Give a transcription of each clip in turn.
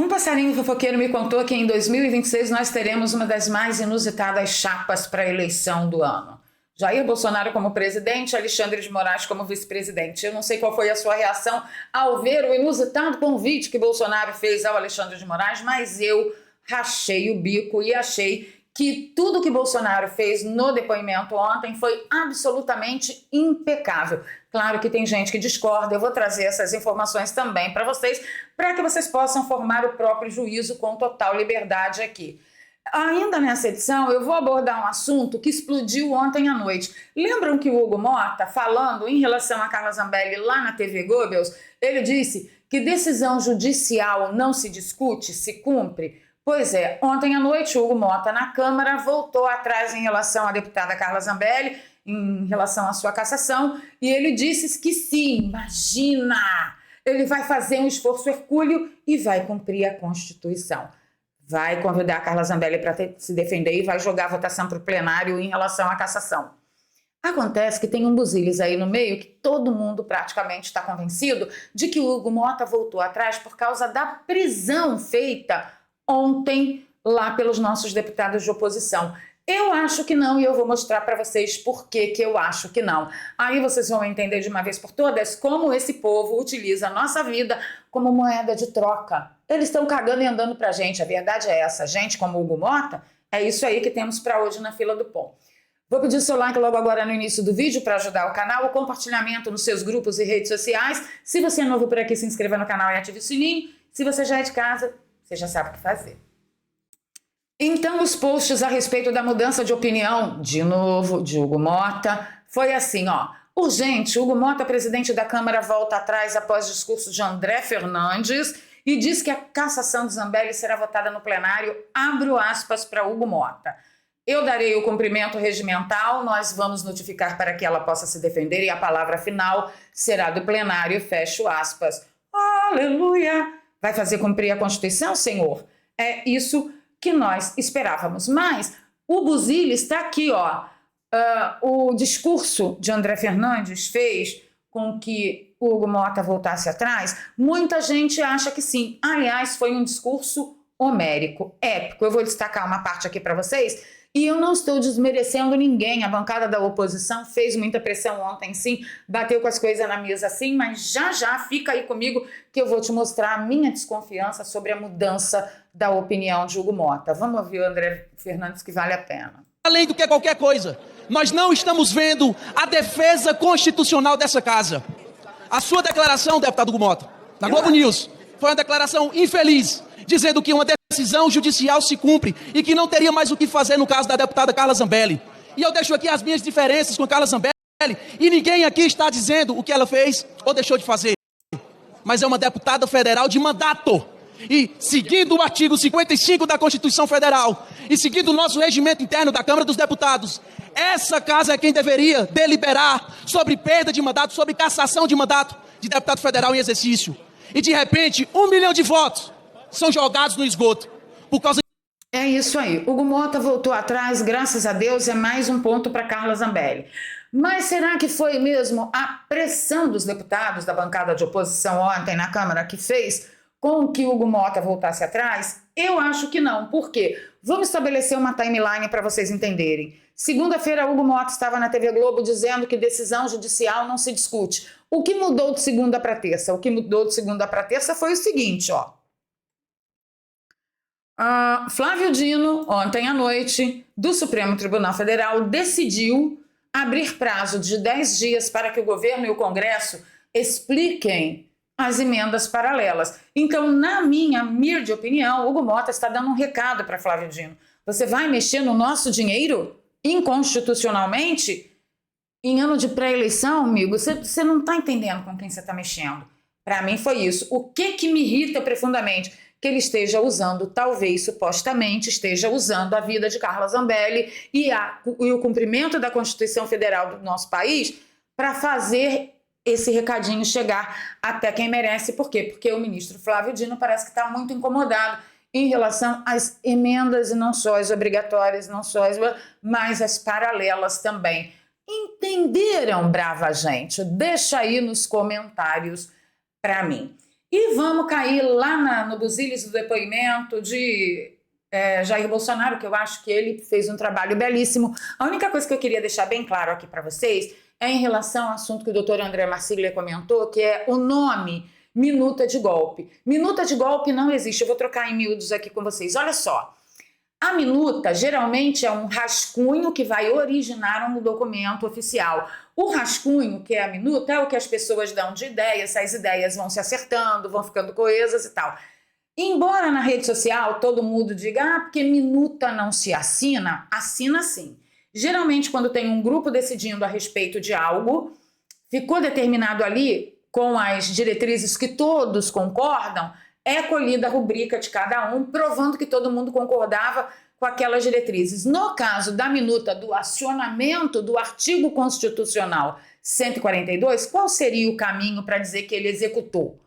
Um passarinho fofoqueiro me contou que em 2026 nós teremos uma das mais inusitadas chapas para a eleição do ano. Jair Bolsonaro como presidente, Alexandre de Moraes como vice-presidente. Eu não sei qual foi a sua reação ao ver o inusitado convite que Bolsonaro fez ao Alexandre de Moraes, mas eu rachei o bico e achei que tudo que Bolsonaro fez no depoimento ontem foi absolutamente impecável. Claro que tem gente que discorda, eu vou trazer essas informações também para que vocês possam formar o próprio juízo com total liberdade aqui. Ainda nessa edição, eu vou abordar um assunto que explodiu ontem à noite. Lembram que o Hugo Mota, falando em relação a Carla Zambelli lá na TV Goebbels, ele disse que decisão judicial não se discute, se cumpre? Pois é, ontem à noite o Hugo Mota na Câmara voltou atrás em relação à deputada Carla Zambelli, em relação à sua cassação, e ele disse que sim, imagina, ele vai fazer um esforço hercúleo e vai cumprir a Constituição. Vai convidar a Carla Zambelli para se defender e vai jogar a votação para o plenário em relação à cassação. Acontece que tem um buziles aí no meio que todo mundo praticamente está convencido de que o Hugo Mota voltou atrás por causa da prisão feita ontem lá pelos nossos deputados de oposição. Eu acho que não e eu vou mostrar para vocês por que eu acho que não. Aí vocês vão entender de uma vez por todas como esse povo utiliza a nossa vida como moeda de troca. Eles estão cagando e andando pra gente, a verdade é essa. Gente como o Hugo Mota, é isso aí que temos para hoje na fila do pão. Vou pedir o seu like logo agora no início do vídeo para ajudar o canal, o compartilhamento nos seus grupos e redes sociais. Se você é novo por aqui, se inscreva no canal e ative o sininho. Se você já é de casa, você já sabe o que fazer. Então, os posts a respeito da mudança de opinião, de novo, de Hugo Mota, foi assim, ó. Urgente, Hugo Mota, presidente da Câmara, volta atrás após discurso de André Fernandes e diz que a cassação de Zambelli será votada no plenário, abro aspas para Hugo Mota. Eu darei o cumprimento regimental, nós vamos notificar para que ela possa se defender e a palavra final será do plenário, fecho aspas. Aleluia! Vai fazer cumprir a Constituição, senhor? É isso que nós esperávamos. Mas o buziles está aqui, ó. O discurso de André Fernandes fez com que Hugo Mota voltasse atrás. Muita gente acha que sim. Aliás, foi um discurso homérico, épico. Eu vou destacar uma parte aqui para vocês. E eu não estou desmerecendo ninguém. A bancada da oposição fez muita pressão ontem, sim. Bateu com as coisas na mesa, sim. Mas já fica aí comigo que eu vou te mostrar a minha desconfiança sobre a mudança da opinião de Hugo Mota. Vamos ouvir o André Fernandes, que vale a pena. Além do que qualquer coisa, nós não estamos vendo a defesa constitucional dessa casa. A sua declaração, deputado Hugo Mota, na Globo News, foi uma declaração infeliz, dizendo que uma decisão judicial se cumpre e que não teria mais o que fazer no caso da deputada Carla Zambelli. E eu deixo aqui as minhas diferenças com a Carla Zambelli e ninguém aqui está dizendo o que ela fez ou deixou de fazer. Mas é uma deputada federal de mandato. E seguindo o artigo 55 da Constituição Federal e seguindo o nosso regimento interno da Câmara dos Deputados, essa casa é quem deveria deliberar sobre perda de mandato, sobre cassação de mandato de deputado federal em exercício. E de repente, 1 milhão de votos são jogados no esgoto por causa... É isso aí. Hugo Mota voltou atrás, graças a Deus, é mais um ponto para Carla Zambelli. Mas será que foi mesmo a pressão dos deputados da bancada de oposição ontem na Câmara que fez com que Hugo Mota voltasse atrás? Eu acho que não. Por quê? Vamos estabelecer uma timeline para vocês entenderem. Segunda-feira, Hugo Mota estava na TV Globo dizendo que decisão judicial não se discute. O que mudou de segunda para terça? O que mudou de segunda para terça foi o seguinte, ó. Flávio Dino, ontem à noite, do Supremo Tribunal Federal, decidiu abrir prazo de 10 dias para que o governo e o Congresso expliquem as emendas paralelas. Então, na minha humilde opinião, Hugo Mota está dando um recado para Flávio Dino. Você vai mexer no nosso dinheiro inconstitucionalmente? Em ano de pré-eleição, amigo, você não está entendendo com quem você está mexendo. Para mim foi isso. O que me irrita profundamente? Que ele esteja usando, talvez, supostamente, esteja usando a vida de Carla Zambelli e o cumprimento da Constituição Federal do nosso país para fazer esse recadinho chegar até quem merece. Por quê? Porque o ministro Flávio Dino parece que está muito incomodado em relação às emendas, e não só as obrigatórias, não só as, mas as paralelas também. Entenderam, brava gente? Deixa aí nos comentários para mim. E vamos cair lá no buziles do depoimento de Jair Bolsonaro, que eu acho que ele fez um trabalho belíssimo. A única coisa que eu queria deixar bem claro aqui para vocês é em relação ao assunto que o doutor André Marsiglia comentou, que é o nome minuta de golpe. Minuta de golpe não existe. Eu vou trocar em miúdos aqui com vocês. Olha só. A minuta geralmente é um rascunho que vai originar um documento oficial. O rascunho, que é a minuta, é o que as pessoas dão de ideias, as ideias vão se acertando, vão ficando coesas e tal. Embora na rede social todo mundo diga, porque minuta não se assina, assina sim. Geralmente quando tem um grupo decidindo a respeito de algo, ficou determinado ali com as diretrizes que todos concordam, é colhida a rubrica de cada um, provando que todo mundo concordava com aquelas diretrizes. No caso da minuta do acionamento do artigo constitucional 142, qual seria o caminho para dizer que ele executou?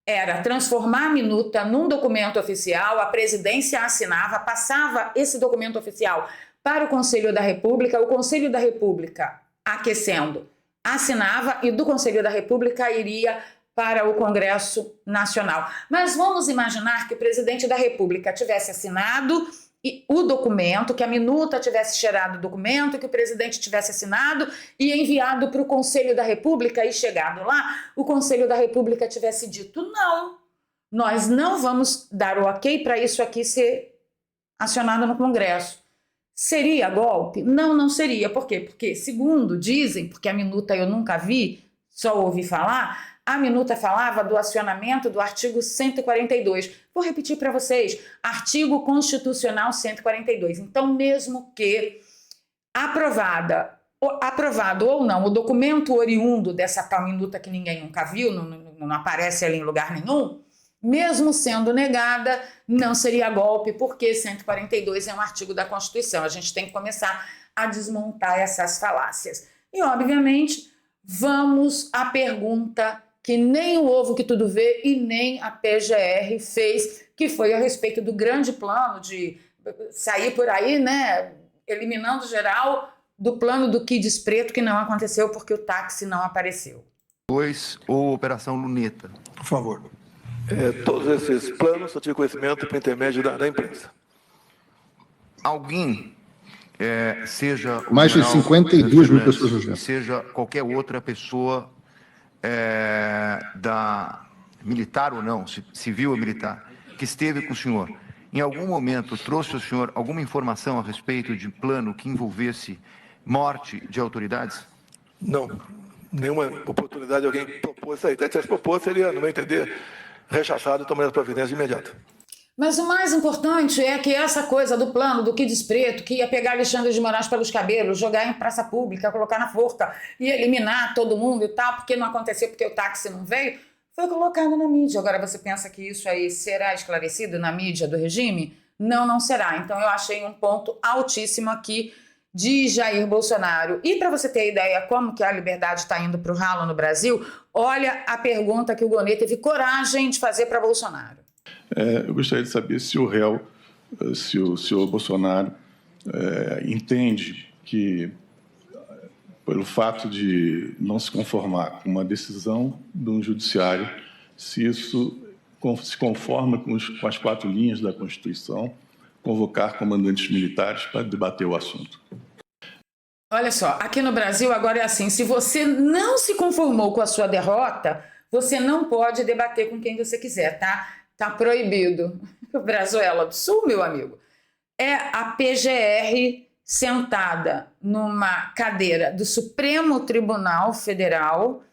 Era transformar a minuta num documento oficial, a presidência assinava, passava esse documento oficial para o Conselho da República, o Conselho da República, aquecendo, assinava e do Conselho da República iria para o Congresso Nacional. Mas vamos imaginar que o presidente da República tivesse assinado o documento, que a minuta tivesse cheirado o documento, que o presidente tivesse assinado e enviado para o Conselho da República e chegado lá, o Conselho da República tivesse dito não, nós não vamos dar o ok para isso aqui ser acionado no Congresso. Seria golpe? Não, não seria. Por quê? Porque, segundo dizem, porque a minuta eu nunca vi, só ouvi falar, a minuta falava do acionamento do artigo 142. Vou repetir para vocês, artigo constitucional 142. Então, mesmo que aprovado ou não, o documento oriundo dessa tal minuta que ninguém nunca viu, não aparece ali em lugar nenhum, mesmo sendo negada, não seria golpe, porque 142 é um artigo da Constituição. A gente tem que começar a desmontar essas falácias. E, obviamente, vamos à pergunta que nem o Ovo que Tudo Vê e nem a PGR fez, que foi a respeito do grande plano de sair por aí, né, eliminando geral do plano do Kids Preto, que não aconteceu porque o táxi não apareceu. Ou Operação Luneta. Por favor. Todos esses planos eu tive conhecimento por intermédio da imprensa. Alguém, seja o mais de 52 mil pessoas nos vendo, seja qualquer outra pessoa da militar ou não, civil ou militar, que esteve com o senhor, em algum momento trouxe ao senhor alguma informação a respeito de plano que envolvesse morte de autoridades? Não, nenhuma oportunidade de alguém propôs isso aí. Até se propôs, seria, no meu entender, rechaçado e tomar as providências imediatas. Mas o mais importante é que essa coisa do plano do Kids Preto, que ia pegar Alexandre de Moraes pelos cabelos, jogar em praça pública, colocar na forca e eliminar todo mundo e tal, porque não aconteceu, porque o táxi não veio, foi colocado na mídia. Agora você pensa que isso aí será esclarecido na mídia do regime? Não, não será. Então eu achei um ponto altíssimo aqui de Jair Bolsonaro. E para você ter ideia como que a liberdade está indo para o ralo no Brasil, olha a pergunta que o Gonê teve coragem de fazer para Bolsonaro. Eu gostaria de saber se o réu, se o senhor Bolsonaro entende que, pelo fato de não se conformar com uma decisão do judiciário, se isso se conforma com as 4 linhas da Constituição, convocar comandantes militares para debater o assunto. Olha só, aqui no Brasil agora é assim, se você não se conformou com a sua derrota, você não pode debater com quem você quiser, tá? Tá proibido. Brazuela do Sul, meu amigo. É a PGR sentada numa cadeira do Supremo Tribunal Federal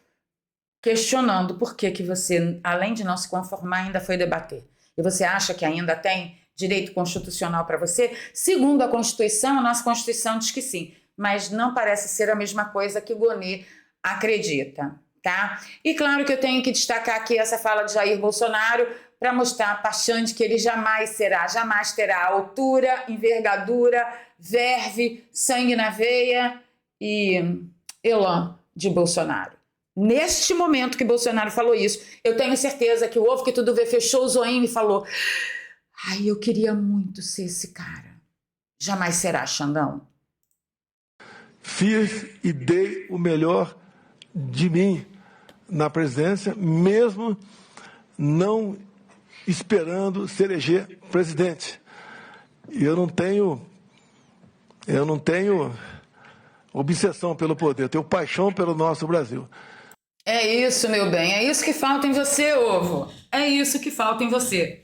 questionando por que você, além de não se conformar, ainda foi debater. E você acha que ainda tem direito constitucional para você? Segundo a Constituição, a nossa Constituição diz que sim, mas não parece ser a mesma coisa que o Gonê acredita, tá? E claro que eu tenho que destacar aqui essa fala de Jair Bolsonaro para mostrar a paixão de que ele jamais terá altura, envergadura, verve, sangue na veia e elan de Bolsonaro. Neste momento que Bolsonaro falou isso, eu tenho certeza que o Ovo que Tudo Vê fechou o zoinho e falou: ai, eu queria muito ser esse cara. Jamais será, Xandão. Fiz e dei o melhor de mim na presidência, mesmo não esperando se eleger presidente. E eu não tenho obsessão pelo poder, eu tenho paixão pelo nosso Brasil. É isso, meu bem, é isso que falta em você, Ovo. É isso que falta em você.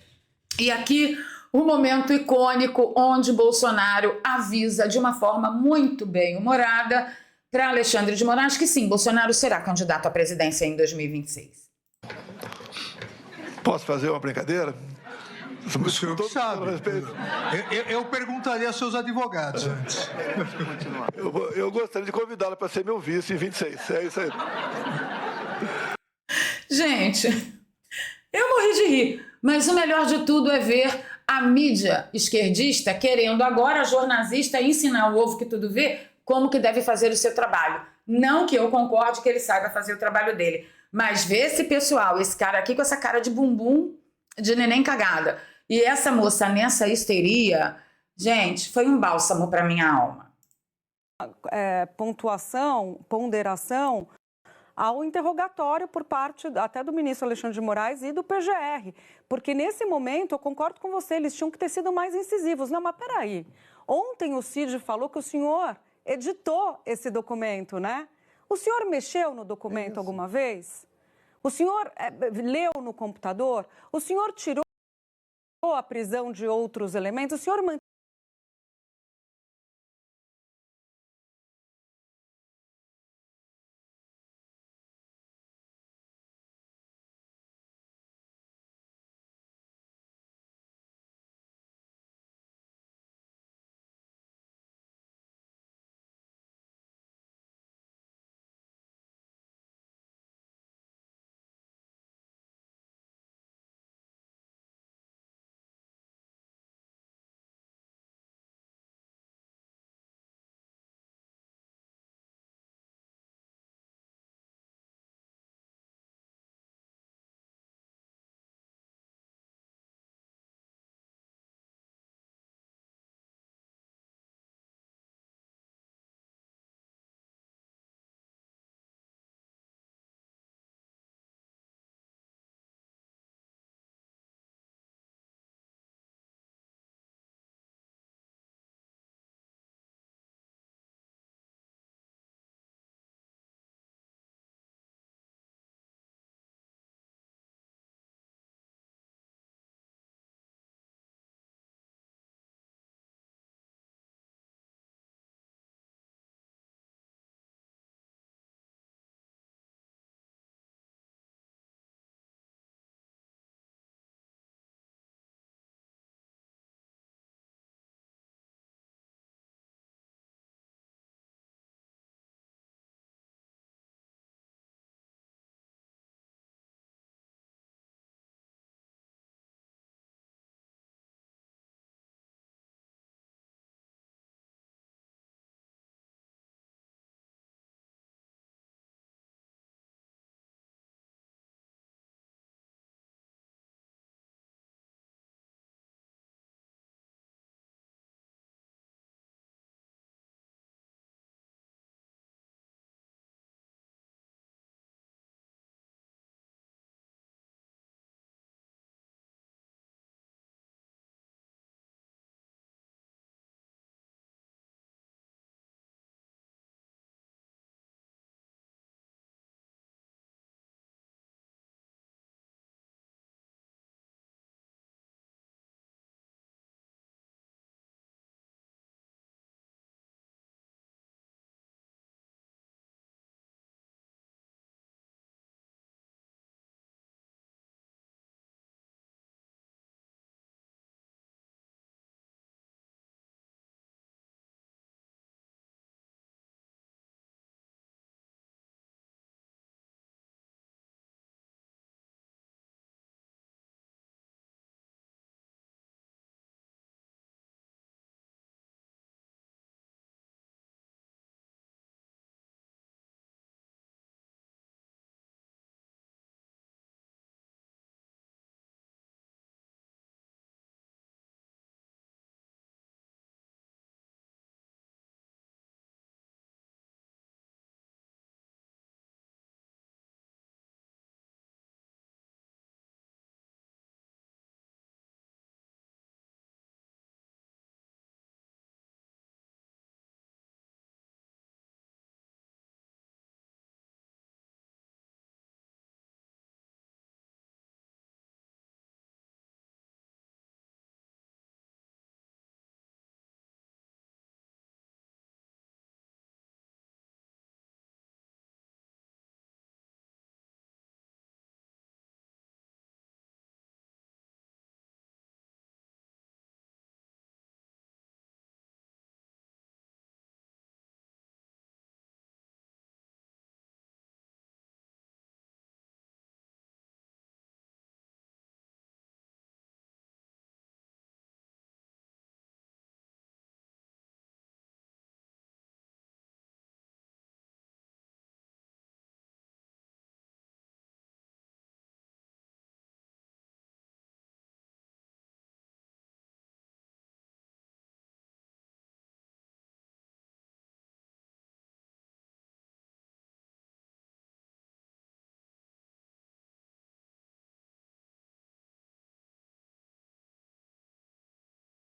E aqui, o momento icônico onde Bolsonaro avisa de uma forma muito bem-humorada para Alexandre de Moraes que sim, Bolsonaro será candidato à presidência em 2026. Posso fazer uma brincadeira? O senhor que sabe. Eu perguntaria aos seus advogados antes. Eu gostaria de convidá-la para ser meu vice em 26. É isso aí. Gente, eu morri de rir, mas o melhor de tudo é ver a mídia esquerdista querendo agora a jornalista ensinar o Ovo que tudo vê como que deve fazer o seu trabalho. Não que eu concorde que ele saiba fazer o trabalho dele, mas ver esse pessoal, esse cara aqui com essa cara de bumbum de neném cagada e essa moça nessa histeria, gente, foi um bálsamo para minha alma. Ponderação ao interrogatório por parte até do ministro Alexandre de Moraes e do PGR. Porque nesse momento, eu concordo com você, eles tinham que ter sido mais incisivos. Não, mas peraí, ontem o Cid falou que o senhor editou esse documento, né? O senhor mexeu no documento alguma vez? O senhor leu no computador? O senhor tirou a prisão de outros elementos? O senhor